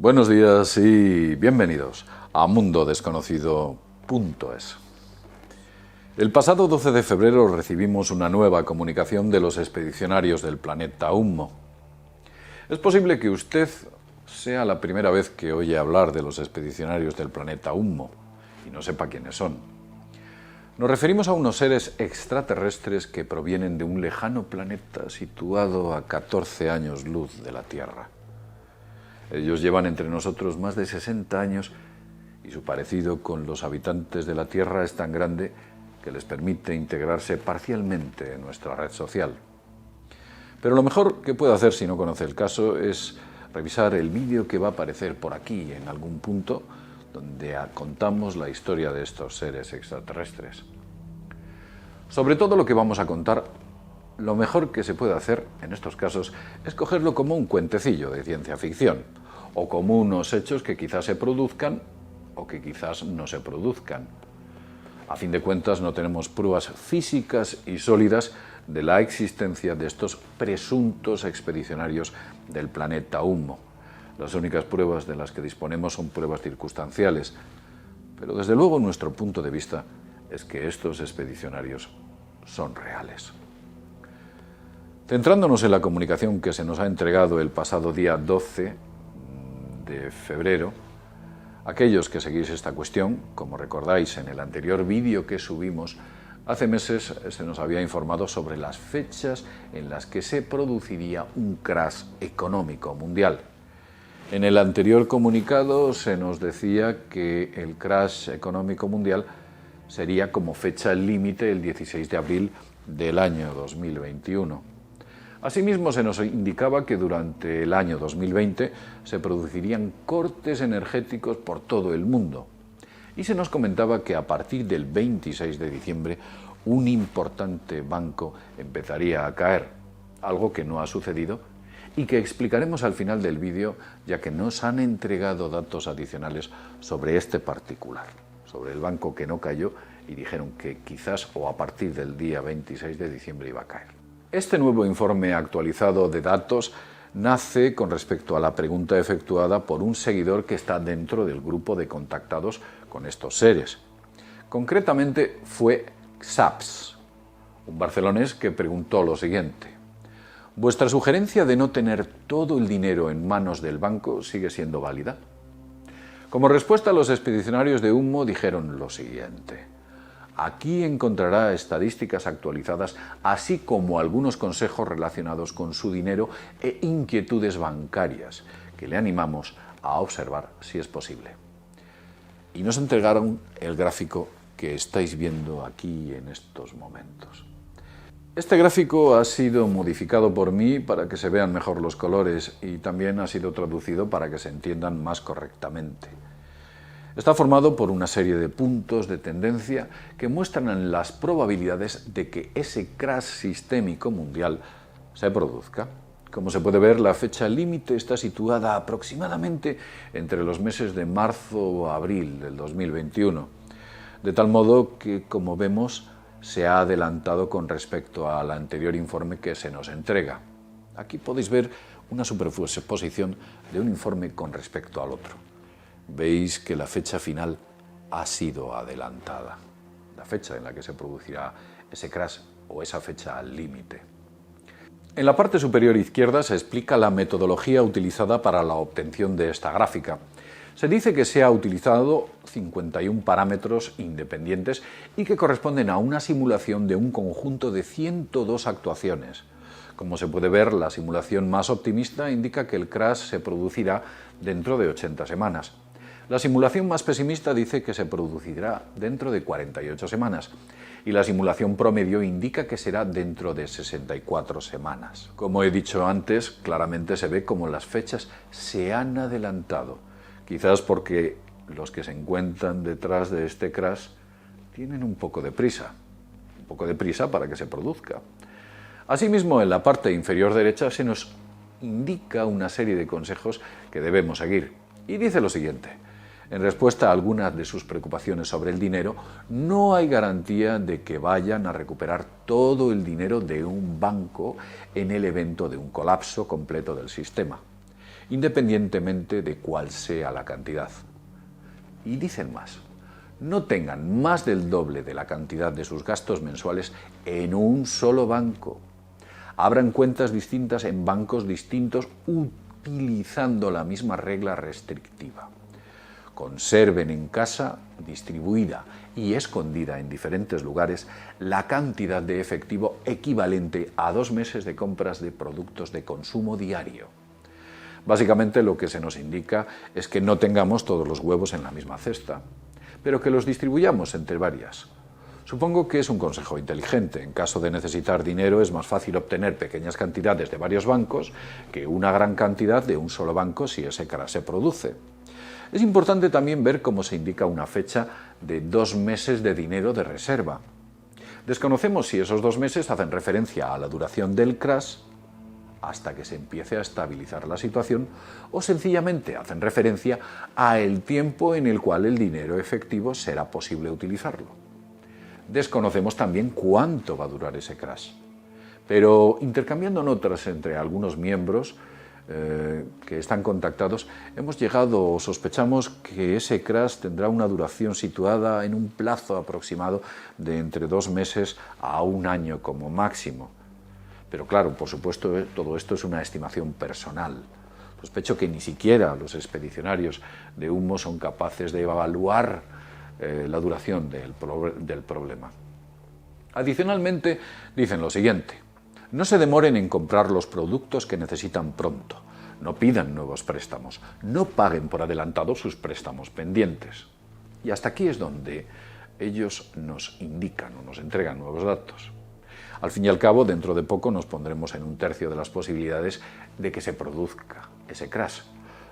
Buenos días y bienvenidos a mundodesconocido.es. El pasado 12 de febrero recibimos una nueva comunicación de los expedicionarios del planeta Humo. Es posible que usted sea la primera vez que oye hablar de los expedicionarios del planeta Humo y no sepa quiénes son. Nos referimos a unos seres extraterrestres que provienen de un lejano planeta situado a 14 años luz de la Tierra. Ellos llevan entre nosotros más de 60 años y su parecido con los habitantes de la Tierra es tan grande que les permite integrarse parcialmente en nuestra red social. Pero lo mejor que puede hacer si no conoce el caso es revisar el vídeo que va a aparecer por aquí en algún punto donde contamos la historia de estos seres extraterrestres. Sobre todo lo que vamos a contar, lo mejor que se puede hacer en estos casos es cogerlo como un cuentecillo de ciencia ficción o como unos hechos que quizás se produzcan o que quizás no se produzcan. A fin de cuentas, no tenemos pruebas físicas y sólidas de la existencia de estos presuntos expedicionarios del planeta Humo. Las únicas pruebas de las que disponemos son pruebas circunstanciales, pero desde luego nuestro punto de vista es que estos expedicionarios son reales. Centrándonos en la comunicación que se nos ha entregado el pasado día 12 de febrero, aquellos que seguís esta cuestión, como recordáis en el anterior vídeo que subimos, hace meses se nos había informado sobre las fechas en las que se produciría un crash económico mundial. En el anterior comunicado se nos decía que el crash económico mundial sería como fecha límite el 16 de abril del año 2021. Asimismo, se nos indicaba que durante el año 2020 se producirían cortes energéticos por todo el mundo. Y se nos comentaba que a partir del 26 de diciembre un importante banco empezaría a caer, algo que no ha sucedido y que explicaremos al final del vídeo, ya que nos han entregado datos adicionales sobre este particular, sobre el banco que no cayó y dijeron que quizás o a partir del día 26 de diciembre iba a caer. Este nuevo informe actualizado de datos nace con respecto a la pregunta efectuada por un seguidor que está dentro del grupo de contactados con estos seres. Concretamente fue Xaps, un barcelonés que preguntó lo siguiente: ¿vuestra sugerencia de no tener todo el dinero en manos del banco sigue siendo válida? Como respuesta, los expedicionarios de Humo dijeron lo siguiente: aquí encontrará estadísticas actualizadas, así como algunos consejos relacionados con su dinero e inquietudes bancarias, que le animamos a observar si es posible. Y nos entregaron el gráfico que estáis viendo aquí en estos momentos. Este gráfico ha sido modificado por mí para que se vean mejor los colores y también ha sido traducido para que se entiendan más correctamente. Está formado por una serie de puntos de tendencia que muestran las probabilidades de que ese crash sistémico mundial se produzca. Como se puede ver, la fecha límite está situada aproximadamente entre los meses de marzo o abril del 2021, de tal modo que, como vemos, se ha adelantado con respecto al anterior informe que se nos entrega. Aquí podéis ver una superposición de un informe con respecto al otro. Veis que la fecha final ha sido adelantada, la fecha en la que se producirá ese crash o esa fecha límite. En la parte superior izquierda se explica la metodología utilizada para la obtención de esta gráfica. Se dice que se ha utilizado 51 parámetros independientes y que corresponden a una simulación de un conjunto de 102 actuaciones. Como se puede ver, la simulación más optimista indica que el crash se producirá dentro de 80 semanas. La simulación más pesimista dice que se producirá dentro de 48 semanas y la simulación promedio indica que será dentro de 64 semanas. Como he dicho antes, claramente se ve como las fechas se han adelantado, quizás porque los que se encuentran detrás de este crash tienen un poco de prisa para que se produzca. Asimismo, en la parte inferior derecha se nos indica una serie de consejos que debemos seguir y dice lo siguiente: en respuesta a algunas de sus preocupaciones sobre el dinero, no hay garantía de que vayan a recuperar todo el dinero de un banco en el evento de un colapso completo del sistema. independientemente de cuál sea la cantidad. Y dicen más, no tengan más del doble de la cantidad de sus gastos mensuales en un solo banco. Abran cuentas distintas en bancos distintos utilizando la misma regla restrictiva. Conserven en casa, distribuida y escondida en diferentes lugares, la cantidad de efectivo equivalente a 2 meses de compras de productos de consumo diario. Básicamente lo que se nos indica es que no tengamos todos los huevos en la misma cesta, pero que los distribuyamos entre varias. Supongo que es un consejo inteligente. En caso de necesitar dinero es más fácil obtener pequeñas cantidades de varios bancos que una gran cantidad de un solo banco si ese crash se produce. Es importante también ver cómo se indica una fecha de 2 meses de dinero de reserva. Desconocemos si esos 2 meses hacen referencia a la duración del crash hasta que se empiece a estabilizar la situación o sencillamente hacen referencia a el tiempo en el cual el dinero efectivo será posible utilizarlo. Desconocemos también cuánto va a durar ese crash. Pero intercambiando notas entre algunos miembros que están contactados, hemos llegado o sospechamos que ese crash tendrá una duración situada en un plazo aproximado de entre 2 meses a 1 año como máximo. Pero claro, por supuesto, todo esto es una estimación personal. Sospecho que ni siquiera los expedicionarios de humo son capaces de evaluar la duración del problema. Adicionalmente, dicen lo siguiente: no se demoren en comprar los productos que necesitan pronto, no pidan nuevos préstamos, no paguen por adelantado sus préstamos pendientes. Y hasta aquí es donde ellos nos indican o nos entregan nuevos datos. Al fin y al cabo, dentro de poco nos pondremos en 1/3 de las posibilidades de que se produzca ese crash,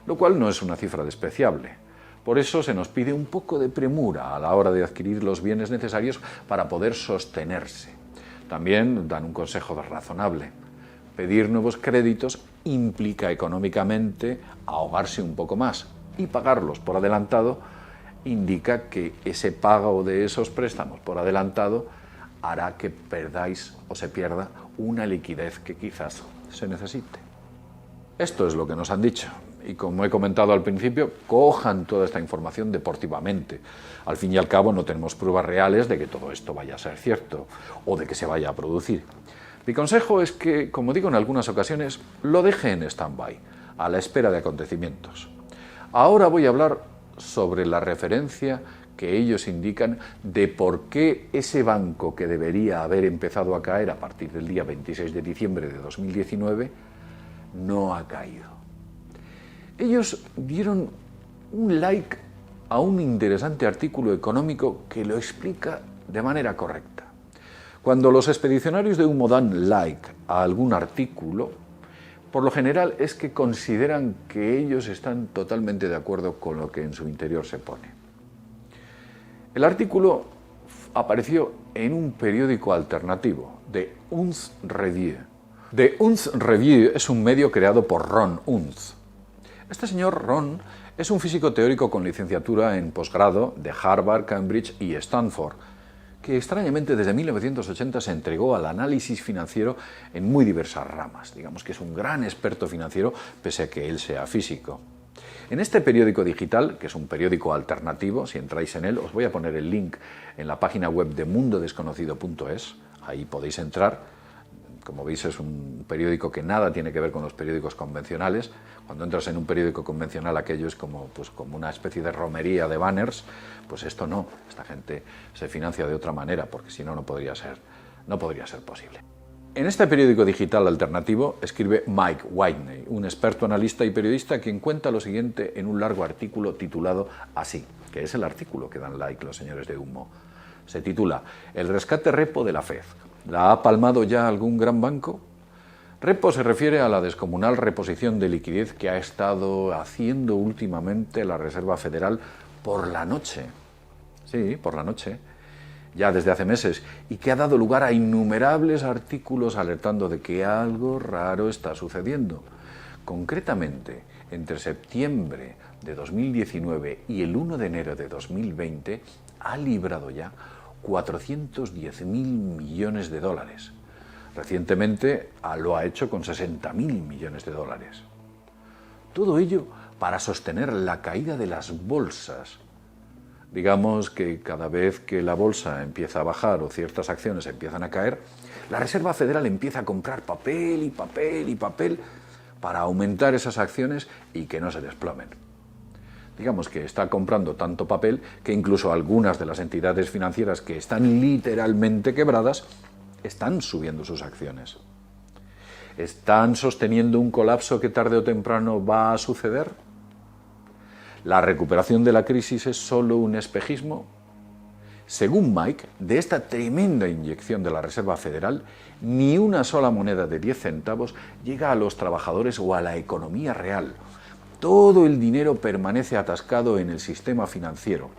lo cual no es una cifra despreciable. Por eso se nos pide un poco de premura a la hora de adquirir los bienes necesarios para poder sostenerse. También dan un consejo razonable. Pedir nuevos créditos implica económicamente ahogarse un poco más y pagarlos por adelantado indica que ese pago de esos préstamos por adelantado hará que perdáis o se pierda una liquidez que quizás se necesite. Esto es lo que nos han dicho. Y como he comentado al principio, cojan toda esta información deportivamente. Al fin y al cabo no tenemos pruebas reales de que todo esto vaya a ser cierto o de que se vaya a producir. Mi consejo es que, como digo en algunas ocasiones, lo deje en stand-by, a la espera de acontecimientos. Ahora voy a hablar sobre la referencia que ellos indican de por qué ese banco que debería haber empezado a caer a partir del día 26 de diciembre de 2019 no ha caído. Ellos dieron un like a un interesante artículo económico que lo explica de manera correcta. Cuando los expedicionarios de humo dan like a algún artículo, por lo general es que consideran que ellos están totalmente de acuerdo con lo que en su interior se pone. El artículo apareció en un periódico alternativo, The Unz Review. The Unz Review es un medio creado por Ron Unz. Este señor Ron es un físico teórico con licenciatura en posgrado de Harvard, Cambridge y Stanford, que extrañamente desde 1980 se entregó al análisis financiero en muy diversas ramas. Digamos que es un gran experto financiero, pese a que él sea físico. En este periódico digital, que es un periódico alternativo, si entráis en él, os voy a poner el link en la página web de mundodesconocido.es, ahí podéis entrar. Como veis, es un periódico que nada tiene que ver con los periódicos convencionales. Cuando entras en un periódico convencional, aquello es como una especie de romería de banners. Pues esto no, esta gente se financia de otra manera, porque si no, no podría ser posible. En este periódico digital alternativo escribe Mike Whitney, un experto analista y periodista, quien cuenta lo siguiente en un largo artículo titulado así, que es el artículo que dan like los señores de humo. Se titula El rescate repo de la Fed. ¿La ha palmado ya algún gran banco? Repo se refiere a la descomunal reposición de liquidez que ha estado haciendo últimamente la Reserva Federal por la noche. Sí, por la noche, ya desde hace meses, y que ha dado lugar a innumerables artículos alertando de que algo raro está sucediendo. Concretamente, entre septiembre de 2019 y el 1 de enero de 2020, ha librado ya 410.000 millones de dólares. Recientemente lo ha hecho con 60.000 millones de dólares. Todo ello para sostener la caída de las bolsas. Digamos que cada vez que la bolsa empieza a bajar o ciertas acciones empiezan a caer, la Reserva Federal empieza a comprar papel y papel y papel para aumentar esas acciones y que no se desplomen. Digamos que está comprando tanto papel que incluso algunas de las entidades financieras que están literalmente quebradas están subiendo sus acciones. ¿Están sosteniendo un colapso que tarde o temprano va a suceder? ¿La recuperación de la crisis es solo un espejismo? Según Mike, de esta tremenda inyección de la Reserva Federal, ni una sola moneda de 10 centavos llega a los trabajadores o a la economía real. Todo el dinero permanece atascado en el sistema financiero,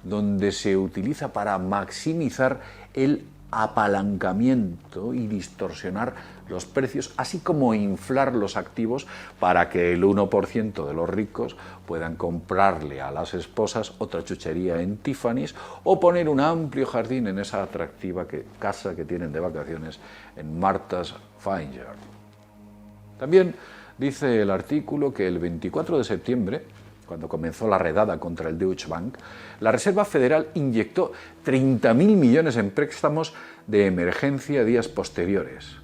donde se utiliza para maximizar el apalancamiento y distorsionar los precios, así como inflar los activos para que el 1% de los ricos puedan comprarle a las esposas otra chuchería en Tiffany's o poner un amplio jardín en esa atractiva casa que tienen de vacaciones en Martha's Vineyard. También dice el artículo que el 24 de septiembre, cuando comenzó la redada contra el Deutsche Bank, la Reserva Federal inyectó 30.000 millones en préstamos de emergencia días posteriores.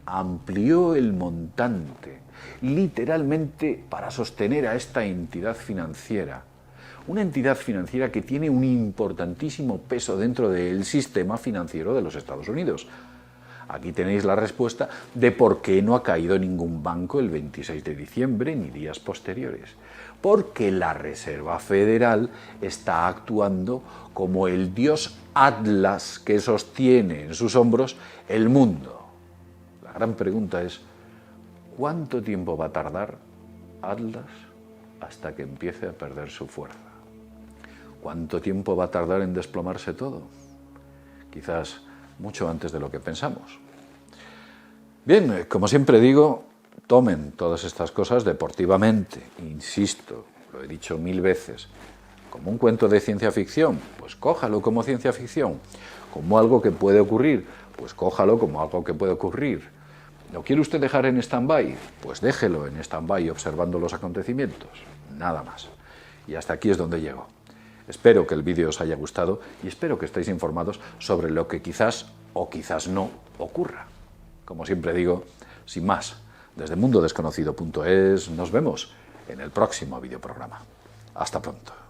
Amplió el montante, literalmente para sostener a esta entidad financiera. Una entidad financiera que tiene un importantísimo peso dentro del sistema financiero de los Estados Unidos. Aquí tenéis la respuesta de por qué no ha caído ningún banco el 26 de diciembre ni días posteriores. Porque la Reserva Federal está actuando como el dios Atlas que sostiene en sus hombros el mundo. La gran pregunta es, ¿cuánto tiempo va a tardar Atlas hasta que empiece a perder su fuerza? ¿Cuánto tiempo va a tardar en desplomarse todo? Quizás mucho antes de lo que pensamos. Bien, como siempre digo, tomen todas estas cosas deportivamente, insisto, lo he dicho 1000 veces, como un cuento de ciencia ficción, pues cójalo como ciencia ficción, como algo que puede ocurrir, pues cójalo como algo que puede ocurrir. ¿Lo quiere usted dejar en stand-by? Pues déjelo en stand-by observando los acontecimientos, nada más. Y hasta aquí es donde llego. Espero que el vídeo os haya gustado y espero que estéis informados sobre lo que quizás o quizás no ocurra. Como siempre digo, sin más, desde mundodesconocido.es nos vemos en el próximo videoprograma. Hasta pronto.